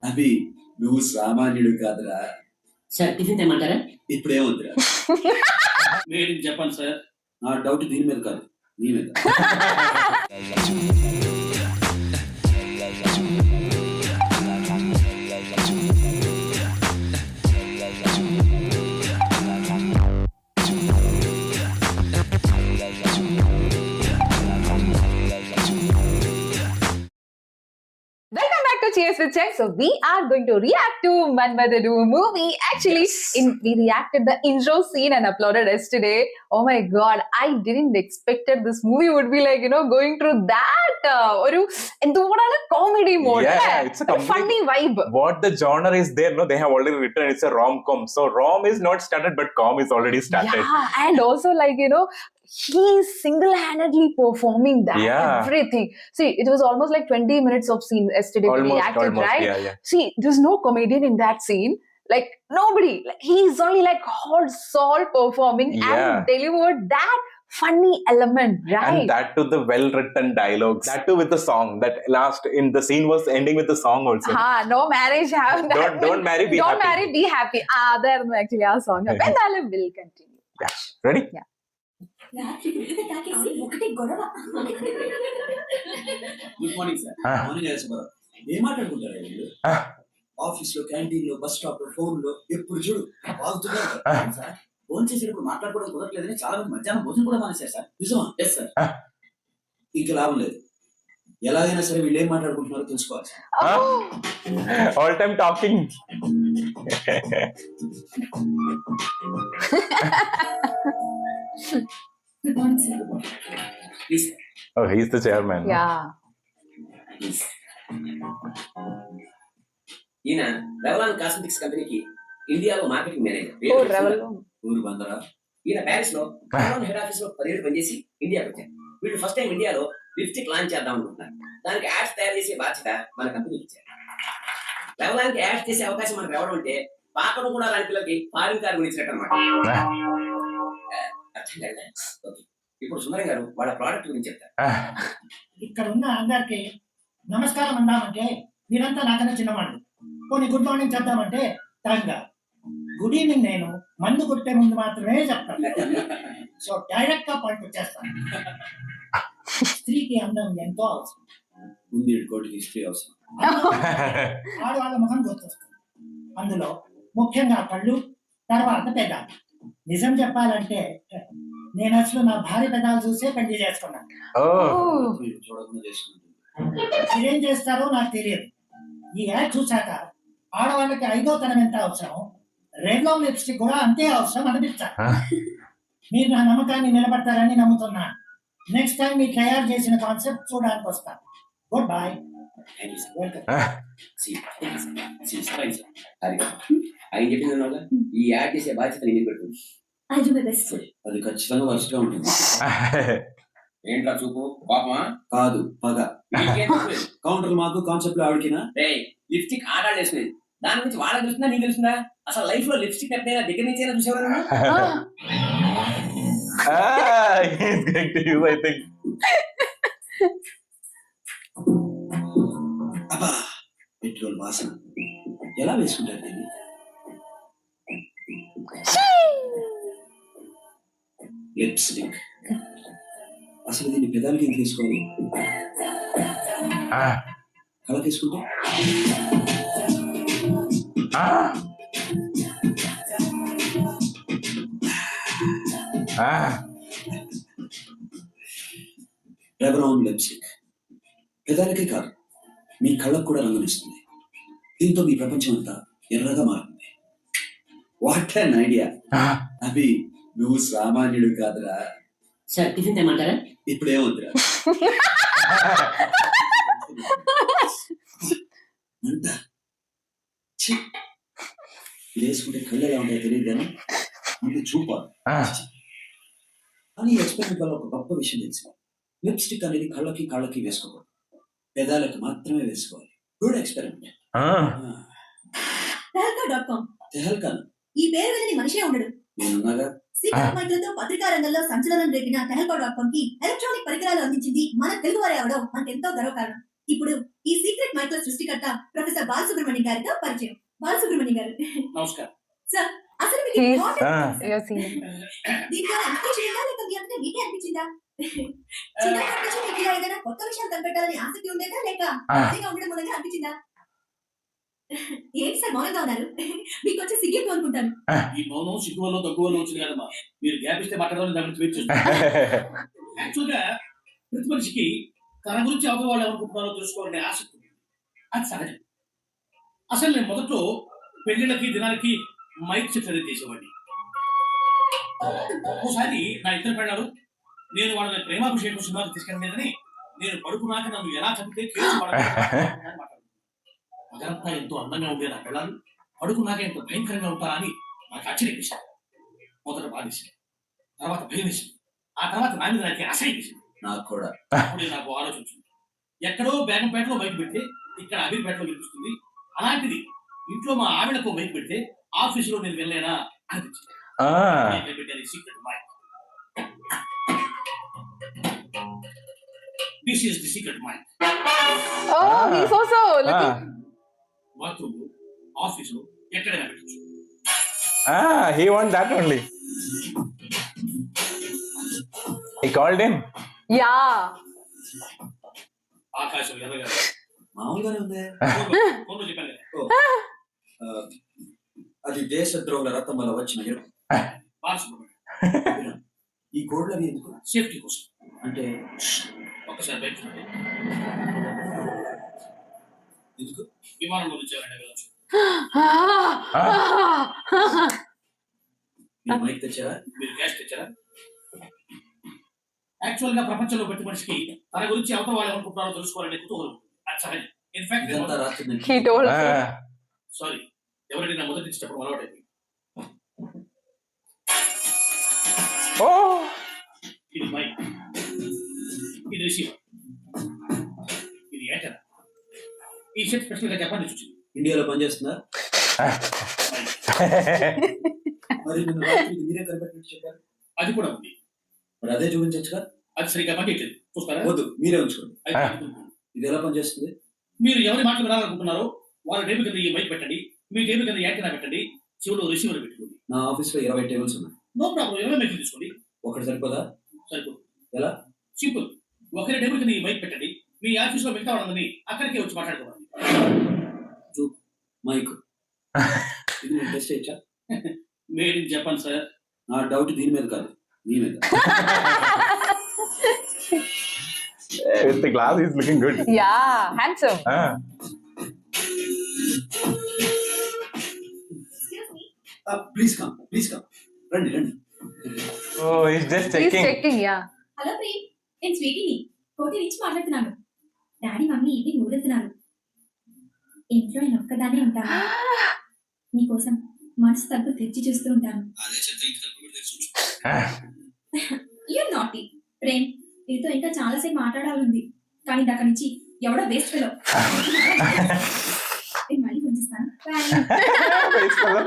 అభి నువ్వు సామాన్యుడు కాదురా. సార్ టిఫిన్ తెమ్మంటారా? ఇప్పుడేమవుతురా? మేడం చెప్పండి సార్. నా డౌట్ దీని మీద కాదు, నీ మీద. Welcome back to Cheers with Chef. So we are going to react to Manmadhanu movie. Actually, we reacted the intro scene and uploaded yesterday. Oh my god, I didn't expected this movie would be like, going through that comedy mode. Yeah, it's a funny vibe. What the genre is there, no? They have already written it's a rom-com. So rom is not started, but com is already started. Yeah, and also he's single-handedly performing that everything. See, it was almost like 20 minutes of scene yesterday we reacted, right? Yeah. See, there's no comedian in that scene. Like nobody. Like, he's only like whole soul performing and delivered that funny element, right? And that to the well-written dialogues. That too with the song. That last in the scene was ending with the song also. No marriage. Don't marry, be don't happy. marry, be happy. There actually our song. When will continue. Yeah. Ready? Yeah. Good morning sir. Morning ఏం మాట్లాడుకుంటారా వీళ్ళు? Office లో, canteen లో, bus stop లో, phone లో ఎప్పుడు చూడు బాగుతున్నారు sir. Phone చేసేటప్పుడు మాట్లాడుకోవడం కుదరట్లేదని చాలా మంది మధ్యాహ్నం భోజనం కూడా మానేశారు సార్. నిజమా? Yes sir. ఇంకా లాభం లేదు. ఎలాగైనా సరే వీళ్ళు ఏం మాట్లాడుకుంటున్నారో తెలుసుకోవాలి sir. All time talking. Good morning sir. Please. Oh, he's the chairman. Yeah. ఈయన రెవలాన్ కాస్మెటిక్స్ కంపెనీకి ఇండియాలో మార్కెటింగ్ మేనేజర్. ఊరు బందరా. ఈయన ప్యారిస్ లో రెవలాన్ హెడ్ ఆఫీస్ లో 10 ఏళ్ళు పనిచేసి ఇండియాకి వచ్చారు. వీళ్ళు ఫస్ట్ టైం ఇండియాలో లిప్స్టిక్ లాంచ్ చేద్దాం అనుకుంటున్నారు. దానికి యాడ్స్ తయారు చేసే బాధ్యత మన కంపెనీకి ఇచ్చారు. రెవలాన్ కి యాడ్స్ చేసే అవకాశం మనకు రావడం అంటే పాకడం కూడా లాంటి పిల్లలకి ఫారిన్ కార్ గురించినట్టు అనమాట. అర్థం కదా? ఓకే, ఇప్పుడు సుందరం గారు వాళ్ళ ప్రోడక్ట్ గురించి చెప్తారు. ఇక్కడ ఉన్న అందరికి నమస్కారం అందామంటే మీరంతా నాకన్నా చిన్నవాళ్ళు. కొన్ని గుడ్ మార్నింగ్ చెప్దామంటే తంగా గుడ్ ఈవినింగ్ నేను మందు కొట్టే ముందు మాత్రమే చెప్తాను. సో డైరెక్ట్ గా పాయింట్ వచ్చేస్తాను. స్త్రీకి అందం ఎంతో అవసరం. ఉంది కోటికి స్త్రీ అవసరం. ఆడవాళ్ళ ముఖం గుర్తొస్తుంది. అందులో ముఖ్యంగా కళ్ళు, తర్వాత పెదాలు. నిజం చెప్పాలంటే నేను అసలు నా భార్య పెదాలు చూసే పెళ్లి చేసుకున్నాను. చూడకుండా చేసుకుంటుంది. మీరేం చేస్తారో నాకు తెలియదు. ఈ యాడ్ చూసాక ఆడవాళ్ళకి 5వ తరం ఎంత అవసరం, రెగ్యులర్ లిప్స్టిక్ కూడా అంతే అవసరం అనిపించాలి. మీరు నా నమ్మకాన్ని నిలబడతారని నమ్ముతున్నాను. నెక్స్ట్ టైం మీరు తయారు చేసిన కాన్సెప్ట్ చూడడానికి వస్తాను. Good bye. ఆయన చెప్పింది ఈ యాడ్ చేసే బాధ్యత నేను పెడుతుంది. అది ఖచ్చితంగా వర్స్ట్ గా ఉంటుంది. ఏంట్రా చూపు, పాపమా? కాదు, పగ. కౌంటర్ మాకు కాన్సెప్ట్ ఆవిడకినా? లిప్స్టిక్ ఆడాలు వేసుకునేది దాని గురించి వాళ్ళకి తెలుస్తుందా, నీకు తెలుస్తుందా? అసలు లైఫ్ లో లిప్స్టిక్ ఎప్పుడైనా దగ్గర నుంచి అయినా చూసేవారు? అబ్బా, పెట్రోల్ వాసన. ఎలా వేసుకుంటారు దీన్ని? లిప్స్టిక్. అసలు దీన్ని పెదాలకి ఎందుకు వేసుకోవాలి? కళ్ళకి వేసుకుంటే రెవలాన్ లిప్స్టిక్ పెదాలకే కాదు, మీ కళ్ళకు కూడా రంగునిస్తుంది. దీంతో మీ ప్రపంచం అంతా ఎర్రగా మారుతుంది. What an idea. అభి నువ్వు సామాన్యుడు కాదురా. సార్ టిఫిన్ తెమ్మంటారా? ఇప్పుడేమవుతురా? అంత వేసుకుంటే కళ్ళు ఎలా ఉంటాయో తెలియదు కానీ మీకు చూపాలి. కానీ ఎక్స్పెరిమెంట్ వల్ల ఒక గొప్ప విషయం తెలిసి, లిప్స్టిక్ అనేది కళ్ళకి కాళ్ళకి వేసుకోకూడదు, పెదాలకి మాత్రమే వేసుకోవాలి. Good experiment. తెహల్కాన్ ఈ పేరు వినని మనిషే ఉండడు. నేనున్నాగా. తో పత్రికా రంగంలో సంచలనం రేపిన tehelka.com కి ఎలక్ట్రానిక్ పరికరాలు అందించింది మన తెలుగు వారే అవడం మనకెంతో గర్వకారణం. ఇప్పుడు ఈ సీక్రెట్ మైక్రో సృష్టికర్త ప్రొఫెసర్ బాలసుబ్రహ్మణ్యం గారితో పరిచయం. బాలసుబ్రహ్మణ్యం గారు, నమస్కారం. సార్ అసలు మీకు He's- thought ఏంటి? You're seeing. దీంట్లో అనిపించిందా లేక మీ అంతా మీకే అనిపించిందా? చిన్నప్పటి నుంచి మీకు ఇలా ఏదైనా కొత్త విషయాలు కనిపెట్టాలని ఆసక్తి ఉండేదా లేక ఖాళీగా ఉండడం మూలంగా అనిపించిందా? ఏంటి సార్ మౌనంగా ఉన్నారు? మీకు వచ్చే సిగ్గెట్టు అనుకుంటాను. ఈ మౌనం సిగ్గు వల్ల తగ్గు వల్ల వచ్చింది కదమ్మా. మీరు గ్యాప్ ఇస్తే మాట్లాడాలని దాని గురించి వెయిట్ చేస్తాను. యాక్చువల్ గా ప్రతి మనిషికి తన గురించి అవతల వాళ్ళు ఎవరుకుంటున్నారో తెలుసుకోవాలనే ఆసక్తి ఉంది. అది సహజం. అసలు నేను మొదట్లో పెళ్లిళ్ళకి దినాలకి మైక్ సెట్ అనేది చేసేవాడిని. ఒకసారి నా ఇద్దరు పెళ్ళారు నేను వాళ్ళని ప్రేమాభిషేకం సినిమాకి తీసుకెళ్ళలేదని నేను పడుకున్నాక నన్ను ఎలా చంపితే కేసు అదంతా ఎంతో అందంగా ఉండే నా పిల్లలు పడుకున్నాక ఎంతో భయంకరంగా ఉంటారా అని నాకు ఆశ్చర్యం వేసింది. మొదట బాధేసింది, తర్వాత భయం వేసింది, ఆ తర్వాత నా మీద నాకు అసహ్యం వేసింది. నాకు కూడా అప్పుడే నాకు ఆలోచన వచ్చింది. ఎక్కడో బేగంపేటలో మైక్ పెడితే ఇక్కడ అమీర్పేటలో వినిపిస్తుంది. అలాంటిది ఇంట్లో మా ఆవిడకు మైక్ పెడితే ఆఫీసులో నేను వెళ్ళలేనా అనిపించింది. Secret mic. This is the secret mic. Oh, he's also looking. Bathroom, ఆఫీసులో ఎక్కడైనా పెట్టచ్చు. He wants that only. He called him. Yeah. ఆకాశం ఎర్రగా మామూలుగానే ఉంది. ఫోన్లో చెప్పాను కదా. అది దేశద్రోహుల రక్తం వల్ల వచ్చిన ఎరుపు. ఈ కోడ్లు అవి ఎందుకు? సేఫ్టీ కోసం. అంటే ఒక్కసారి బయట ఎందుకు? విమానంలో నుంచి ఎవరైనా వెళ్ళచ్చు. మీరు మైక్ తెచ్చారా? మీరు గ్యాస్ తెచ్చారా? యాక్చువల్ గా ప్రపంచంలో ప్రతి మనిషికి తన గురించి అవతల వాళ్ళు అనుకుంటున్నారో తెలుసుకోవాలనే కుతూహలం. అది సహజం. In fact He told us. Sorry, ఎవరైనా మొదటి నుంచి చెప్పడం అలవాటైంది. Oh. ఇది మైక్, ఇది రిసీవర్, ఇది యాంటెన్నా. ఈ సెట్ స్పెషల్ గా జపాన్ నుంచి వచ్చింది. ఇండియాలో పనిచేస్తుందా? మరి మీరే కనిపెట్టినట్టు చెప్పారు. అది కూడా ఉంది. మరి అదే చూపించచ్చుగా. అది సరిగ్గా పనిచేయట్లేదు. చూస్తారా? వద్దు, మీరే ఉంచుకోండి. ఇది ఎలా పనిచేస్తుంది? మీరు ఎవరి మాటలు వినాలనుకుంటున్నారో వాళ్ళ టేబుల్ కింద ఈ మైక్ పెట్టండి, మీ టేబుల్ కింద యాంటెన్నా పెట్టండి, చివరిలో రిసీవర్ పెట్టుకోండి. నా ఆఫీస్ లో 20 టేబుల్స్ ఉన్నాయి. నో ప్రాబ్లం, 20 మైక్ తీసుకోండి. ఒకటి సరిపోదా? సరిపోదు. ఎలా? సింపుల్. ఒకరి టేబుల్ కింద ఈ మైక్ పెట్టండి, మీ ఆఫీస్ లో మిగతా వాళ్ళని అక్కడికే వచ్చి మాట్లాడుకోవాలి. మైక్ ఇది నేను టెస్ట్ చేయొచ్చా? Made in Japan sir. నా డౌట్ దీని మీద కాదు, మీ మీద. With the glass, he's looking good. Yeah, handsome. Excuse me. Please come, please come. రండి రండి. Oh, he's just He's checking. checking, yeah. Hello Prem, నేను స్వీటీని కోటి నుంచి మాట్లాడుతున్నాను. డాడీ మమ్మీ ఇంటికి ఊరెళ్తున్నారు. ఇంట్లో నేను ఒక్కదానే ఉంటాను. నీకోసం మనసు తగ్గు తెచ్చి చూస్తూ ఉంటాను. You're naughty. ప్రేమ్, నీతో ఇంకా చాలాసేపు మాట్లాడాలంది, కానీ దాకా నుంచి ఎవడో వేస్ట్ ఫెలో. నేను మళ్ళీ ఉంచిస్తాను. Face color.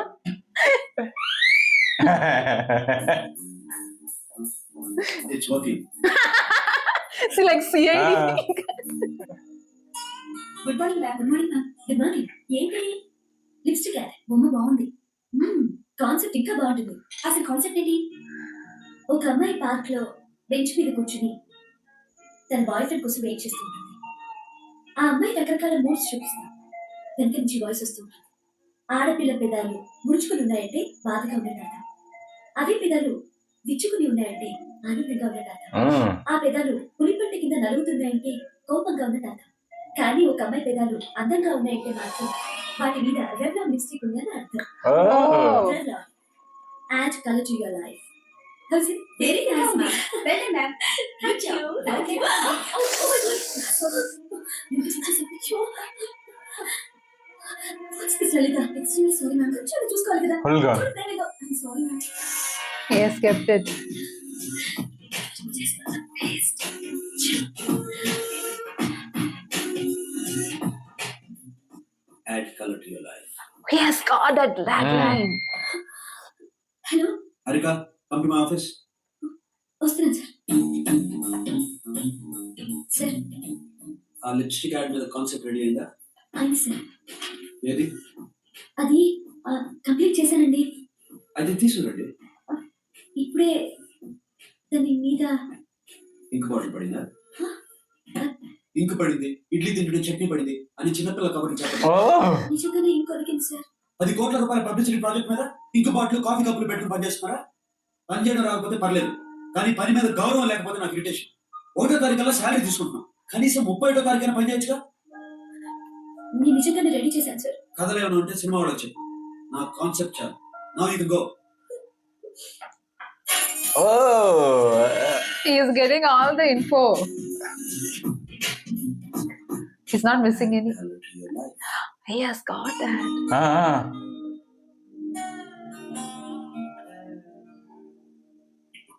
It's working. See, like CID. Good morning ma'am. Good morning ma'am. Good morning. ఏంటి లిప్స్టిక్ బొమ్మ బాగుంది. కాన్సెప్ట్ ఇంకా బాగుంటుంది. అసలు కాన్సెప్ట్ ఏంటి? ఒక అమ్మాయి పార్క్ లో బెంచ్ మీద కూర్చుని తన బాయ్ ఫ్రెండ్ కోసం వెయిట్ చేస్తుంటుంది. ఆ అమ్మాయి రకరకాల మూడ్స్ చూపిస్తుంది. వెనక నుంచి వాయిస్ వస్తుంటుంది. ఆడపిల్ల పెదాలు ముడుచుకుని ఉన్నాయంటే బాధగా ఉన్నట్ట, అదే పెదాలు విచ్చుకుని ఉన్నాయంటే ఆనందంగా ఉన్నట్ట, ఆ పెదాలు పులిపంట కింద నలుగుతున్నాయంటే కోపంగా ఉన్నట్ట. కానీ ఒక అమ్మాయి పెదాలు అందంగా ఉన్నాయంటే మాత్రం వాటి మీద రెవ్లాన్ లిప్స్టిక్ ఉందని అర్థం. Revlon. Add color to your life. How's it? Very nice, ma'am. Well done, ma'am. Thank you. Okay. Oh my God. You just what's this, Lalita? Extremely sorry, ma'am. కొంచెం చూసుకోవాలి కదా. Hold on. I'm sorry, ma'am. He has kept it. Add color to your life. He has got that line. Hello, Harika, come to my office. వస్తున్నాను sir. Sir, ఆ lipstick add మీద concept ready అయిందా? అయింది sir. ఏది? అది complete చేశానండి. అయితే తీసుకురండి. ఇప్పుడే దాని మీద ఇంకు బాటిల్ పడిందా? ఇంకు పడింది, ఇడ్లీ తింటుంటే చట్నీ పడింది అని చిన్నపిల్ల కబుర్లు చెప్పండి. Oh. నిజంగానే ఇంకొలికింది సార్. 10 కోట్ల రూపాయల పబ్లిసిటీ ప్రాజెక్ట్ మీద ఇంకు బాటిల్ కాఫీ కప్పులు పెట్టుకుని పనిచేస్తున్నారా? పని చేయడం రాకపోతే పర్లేదు, కానీ పని మీద గౌరవం లేకపోతే నాకు ఇరిటేషన్. 1వ తారీఖుల్లో శాలరీ తీసుకుంటున్నాం, కనీసం 31వ తారీఖున పని చేయొచ్చుగా. నేను నిజంగానే రెడీ చేశాను సార్. కథలు ఏమైనా ఉంటే సినిమా వాడు వచ్చి నా కాన్సెప్ట్ చాలు. నా ఇది go. Oh. He is getting all the info. He's not missing any. He has got that. Ah.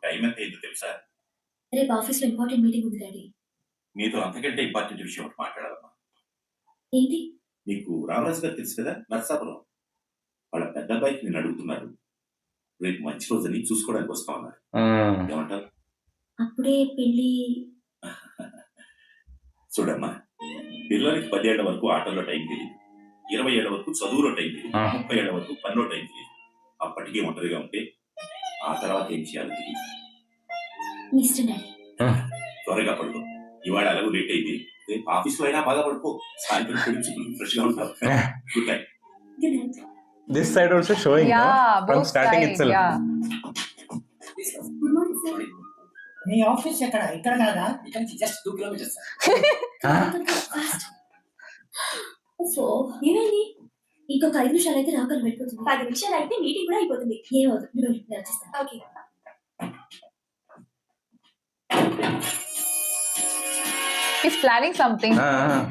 Time ఎంత అయిందో తెలుసా? రేపు ఆఫీస్లో ఇంపార్టెంట్ మీటింగ్ ఉంది డాడీ. నీతో అంతకంటే ఇంపార్టెంట్ విషయం ఒకటి మాట్లాడాలమ్మా. ఏంటి? నీకు రామరాజు గారు తెలుసు కదా, నర్సాపురం. వాళ్ళ పెద్ద అబ్బాయికి నేను అడుగుతున్నారు, రేపు మంచి రోజుని చూసుకోవడానికి వస్తా ఉన్నారు. ఏమంటారు? అప్పుడే పెళ్లి. చూడమ్మా, పిల్లలకి 10 ఏళ్ల వరకు ఆటల్లో టైం తెలియదు, 20 ఏళ్ల వరకు చదువులో టైం తెలియదు, 30 ఏళ్ల వరకు పనిలో టైం తెలియదు. అప్పటికే ఒంటరిగా ఉంటే ఆ తర్వాత ఏం చేయాలో తెలియదు. మీ ఇష్టం డాడీ. త్వరగా పడుకో, ఇవాళ అలాగూ లేట్ అయింది. రేపు ఆఫీస్లో అయినా బాగా పడుకో, సాయంత్రం ఫ్రెష్ గా ఉంటావు. Good night. Good night. This side also showing, no? Yeah, From both starting sides. itself. Yeah. Good morning sir. నీ ఆఫీస్ ఎక్కడ? ఇక్కడ కాదా? ఇక్కడ నుంచి జస్ట్ 2 కిలోమీటర్స్. ఫాస్ట్. ఓ ఏమైంది? ఇంకొక 5 నిమిషాలు అయితే రాకలు వెళ్ళిపోతుంది. 10 నిమిషాలు అయితే మీటింగ్ కూడా అయిపోతుంది. ఏమవుతుంది, నేను వచ్చేస్తాను. Okay. He's planning something. Ah.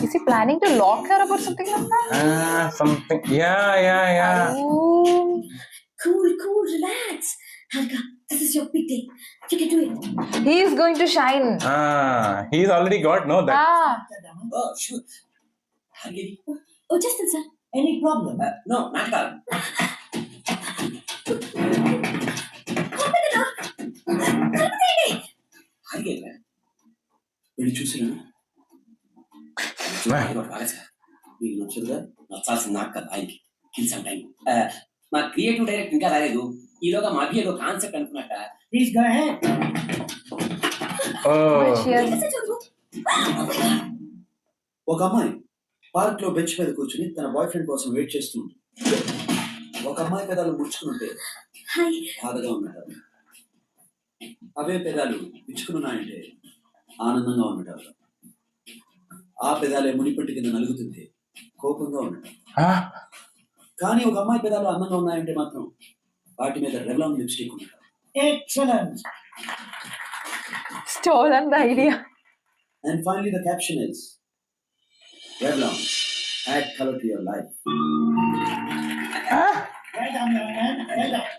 Is he planning to lock her up or something like that? Ah, something. Yeah. Oh. Cool, relax. Harika, this is your big day. You can do it. He is going to shine. Ah, he's already got that. Ah. Oh, sure. Hargiri. వచ్చేస్తాను sir. Any problem? No, not కాదు. Hargiri. వెళ్ళి చూసినా నీకు నచ్చదుగా? నచ్చాల్సింది నాకు కదా, ఆయనకి. Kill some time. మా creative director ఇంకా రాలేదు. ఈలోగా మా అభి ఏదో కాన్సెప్ట్ అనుకున్నట్ట. Please go ahead. Oh. Cheers. ఒక అమ్మాయి పార్క్ లో బెంచ్ మీద కూర్చుని తన బాయ్ ఫ్రెండ్ కోసం వెయిట్ చేస్తూ ఉంటుంది. ఒక అమ్మాయి పెదాలు ముడుచుకునుంటే హాయ్. బాధగా ఉన్నట్టు, అవే పెదాలు ఇచ్చుకున్నాయంటే ఆనందంగా ఉన్నట్టు, ఆ పెదాలే మునిపట్టి కింద నలుగుతుంటే కోపంగా ఉన్నట్టు. Ah. కానీ ఒక అమ్మాయి పెదాలు అందంగా ఉన్నాయంటే మాత్రం వాటి మీద రెవ్లాన్ లిప్స్టిక్ ఉన్నట్టు. Excellent. Stolen the idea. And finally the caption is Revlon, add color to your life. Well done your man, well done.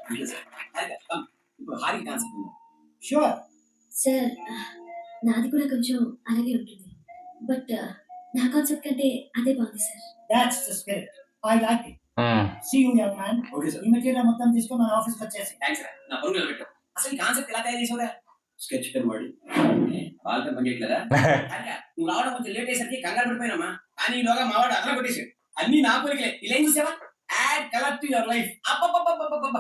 ఇప్పుడు హారీ కాన్సెప్ట్ ఉంది. షూర్. సార్, నాది కూడా కొంచెం అలాగే ఉంటుంది. బట్ నా కాన్సెప్ట్ కంటే అదే బాగుంది sir. That's the spirit. I like it. See you young man. Okay sir. ఈ మెటీరియల్ మొత్తం తీసుకొని మన ఆఫీస్కి వచ్చేసి. థ్యాంక్స్ రా, నా పరుగులు పెట్టావు. అసలు ఈ కాన్సెప్ట్ ఎలా తయారు చేసావురా? Sketch pen వాడి. వాళ్ళతో పని చేయట్లేదా? హారిక, నువ్వు రావడం కొంచెం లేట్ అయ్యేసరికి కంగారు పడిపోయినమ్మా. కానీ ఈలోగా మా వాడు అదన కొట్టేసాడు. అన్ని నా పోలికలే. ఇలా ఏం చూసావా? Add colour to your life. అబ్బబ్బబ్బబ్బబ్బబ్బ.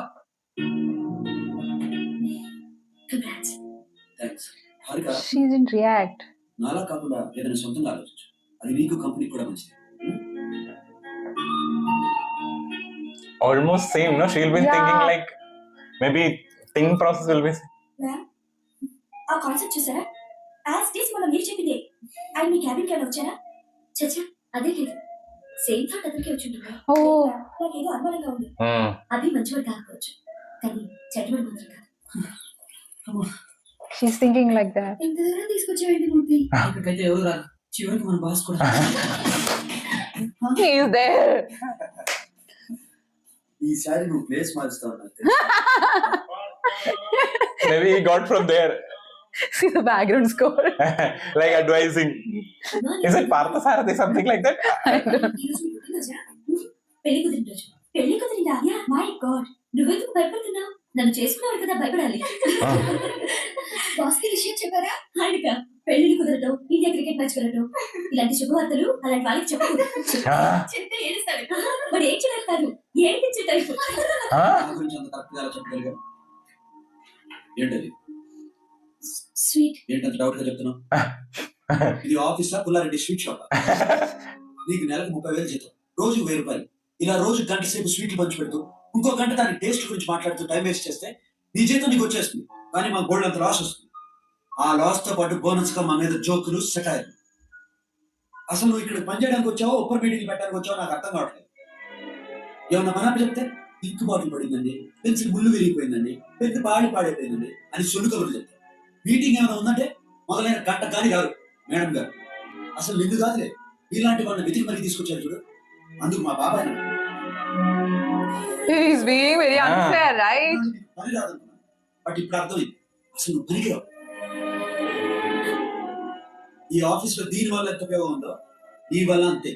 Congrats. Thanks. Harika, She didn't react. నాలా కాకుండా ఏదైనా సొంతంగా ఆలోచించు. అది నీకు కంపెనీకి కూడా మంచిది. Almost same, no? She'll be Yeah. thinking like maybe thinking process will be. ఆ కాన్సెప్ట్ చూసారా? యాజ్ డీస్ మనం మీరు చెప్పిందే. ఆయన మీ క్యాబిన్ కి వచ్చారా? చచ్చా, అదే లేదు. సేమ్ థాట్ అతనికి వచ్చి ఉంటుంది. Oh. నాకేదో అనుమానంగా ఉంది. అది మంచివాడు కాకపోవచ్చు, కానీ చెడ్డవాడు మాత్రం కాదు. She's thinking like that. ఎంత దూరం తీసుకొచ్చావండి మూర్తి? ఇక్కడికైతే ఎవరు రాదు, చివరికి మన బాస్ కూడా. He is there. ఈసారి నువ్వు ప్లేస్ మారుస్తావు నాకు తెలుసు. Maybe he got from there. See the background score. Like advising. Is it Parthasarathi, something like that? I don't know. ఈరోజు మీ పుట్టినరోజా? పెళ్లి కుదిరిన రోజు. పెళ్లి కుదిరిందా? యా, మై గాడ్, నువ్వెందుకు భయపడుతున్నావు? నన్ను చేసుకున్నాడు కదా భయపడాలి. ఆ. బాస్కి విషయం చెప్పారా? ఆయనక పెళ్లిళ్ళు కుదరటం, ఇండియా క్రికెట్ మ్యాచ్ కుదరటం, ఇలాంటి శుభవార్తలు అలాంటి వాళ్ళకి చెప్పకూడదు. చెప్తే ఏడుస్తాడు. వాడు ఏం చేయగలుగుతారు? ఏడిపించే టైపు. ఆ? నా గురించి అంత కరెక్ట్ గా చెప్పగలిగా ఏంటది? స్వీట్. ఏంటంత డౌట్ గా చెప్తున్నావు? ఇది ఆఫీస్ లా పుల్లారెడ్డి స్వీట్ షాప్? నీకు నెలకు 30,000 జీతం, రోజుకు 1,000 రూపాయలు. ఇలా రోజు గంట సేపు స్వీట్లు పంచి పెడుతూ ఇంకో గంట దాని టేస్ట్ గురించి మాట్లాడుతూ టైం వేస్ట్ చేస్తే నీ జీతం నీకు వచ్చేస్తుంది, కానీ మా గోల్డ్ అంత లాస్ వస్తుంది. ఆ లాస్ తో పాటు బోనస్ గా మా మీద జోకులు, సెటైర్లు. అసలు నువ్వు ఇక్కడ పని చేయడానికి వచ్చావో ఉప్పర్ మీటింగ్ పెట్టడానికి వచ్చావో నాకు అర్థం కావట్లేదు. ఏమన్నా మన చెప్తే ఇంక్ బాటిల్ పడిందండి, పెన్సిల్ ముళ్ళు విరిగిపోయిందండి, పెద్ద పాడైపోయిందండి అని సొల్లు కబుర్లు చెప్తావు. మీటింగ్ ఏమైనా ఉందంటే మొదలైన గంట కానీ కాదు మేడం గారు. అసలు నిన్ను కాదులే, ఇలాంటి వాళ్ళని వెతికి మరీ తీసుకొచ్చారు చూడు. అందుకు మా బాబాయ్ He's being very unfair, right? పని రాదనుకున్నాను, బట్ ఇప్పుడు అర్థమైంది. అసలు నువ్వు పనికిరావు. ఈ ఆఫీస్ లో దీని వల్ల ఎంత ఉపయోగం ఉందో నీ వల్ల అంతే.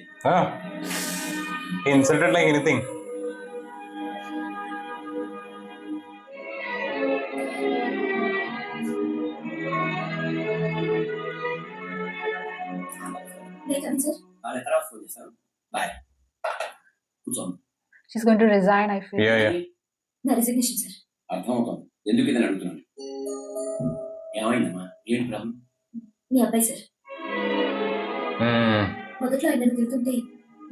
He insulted like anything. Sir వాళ్ళ తర్వాత ఫోన్ చేస్తాను. బాయ్. కూర్చోండి. She's going to resign, I feel. Yeah, yeah. నా రిజిగ్నేషన్ సార్. అర్థం అవుతుంది ఎందుకు ఇదని అడుగుతున్నాను. ఏమైందమ్మా? ఏంటి ప్రాబ్లం? మీ అబ్బాయి సార్. Hmm. మొదట్లో ఆయన నన్ను తిరుగుతుంటే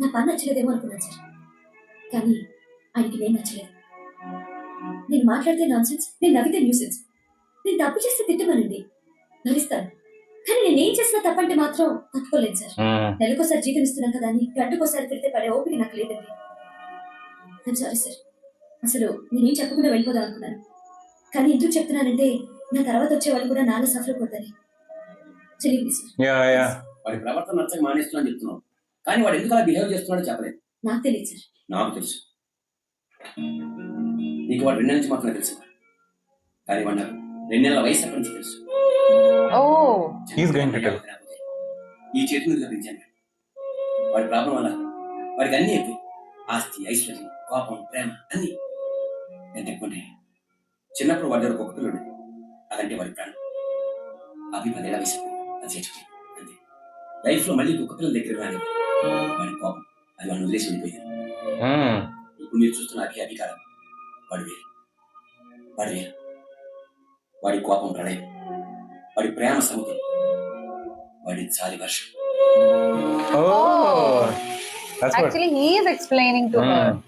నా పని నచ్చలేదేమో అనుకున్నాను సార్, కానీ ఆయనకి నేను నచ్చలేదు. నేను మాట్లాడితే నాన్ సెన్స్, నేను నవ్వితే న్యూసెన్స్. నేను తప్పు చేస్తే తిట్టమనండి, భరిస్తాను. కానీ నేనేం చేసినా తప్పంటే మాత్రం తట్టుకోలేదు సార్. Hmm. నెలకోసారి జీతం ఇస్తున్నాను కదా అని గంటకోసారి తిడితే పడే ఓపిక నాకు లేదండి. I'm sorry sir. అసలు నేనేం చెప్పకుండా వెళ్ళిపోదాం అనుకున్నాను, కానీ ఎందుకు చెప్తున్నానంటే నా తర్వాత వచ్చే వాళ్ళు కూడా నాలో సఫర్ కూడదని. తెలియదు సార్. Yeah, yeah. వాడి ప్రవర్తన నచ్చక మానేస్తున్నాను చెప్తున్నావు, కానీ వాడు ఎందుకు అలా బిహేవ్ చేస్తున్నాడో చెప్పలేదు. నాకు తెలియదు సార్. నాకు తెలుసు. నీకు వాడు 2 నెలల నుంచి మాత్రమే తెలుసు, కానీ వాడు నాకు 2 నెలల వయసు అప్పటి నుంచి తెలుసు. Oh. He's going to tell. ఈ చేతి మీద లభించాను. వాడి ప్రాబ్లం వల్ల వాడికి అన్ని ఎక్కువ, ఆస్తి, ఐశ్వర్యం, కోపం, ప్రేమ అన్ని ఎంత ఎక్కువ. చిన్నప్పుడు వాడి దగ్గర ఒక పిల్లడు, అదంటే వాడి ప్రాణం. అవి 10 ఏళ్ల వయసు అది చేర్చుకుని అంతే. లైఫ్ లో మళ్ళీ కుక్క పిల్లల దగ్గర రాని వాడి కోపం అది వాడిని వదిలేసి వెళ్ళిపోయింది. Hmm. ఇప్పుడు మీరు చూస్తున్న అధికారం వాడు వేరు, వాడు వేరు. వాడి కోపం ప్రళయం, వాడి ప్రేమ సముద్రం, వాడి చాలి వర్షం. Oh. That's what. Actually, he is explaining to her. Hmm.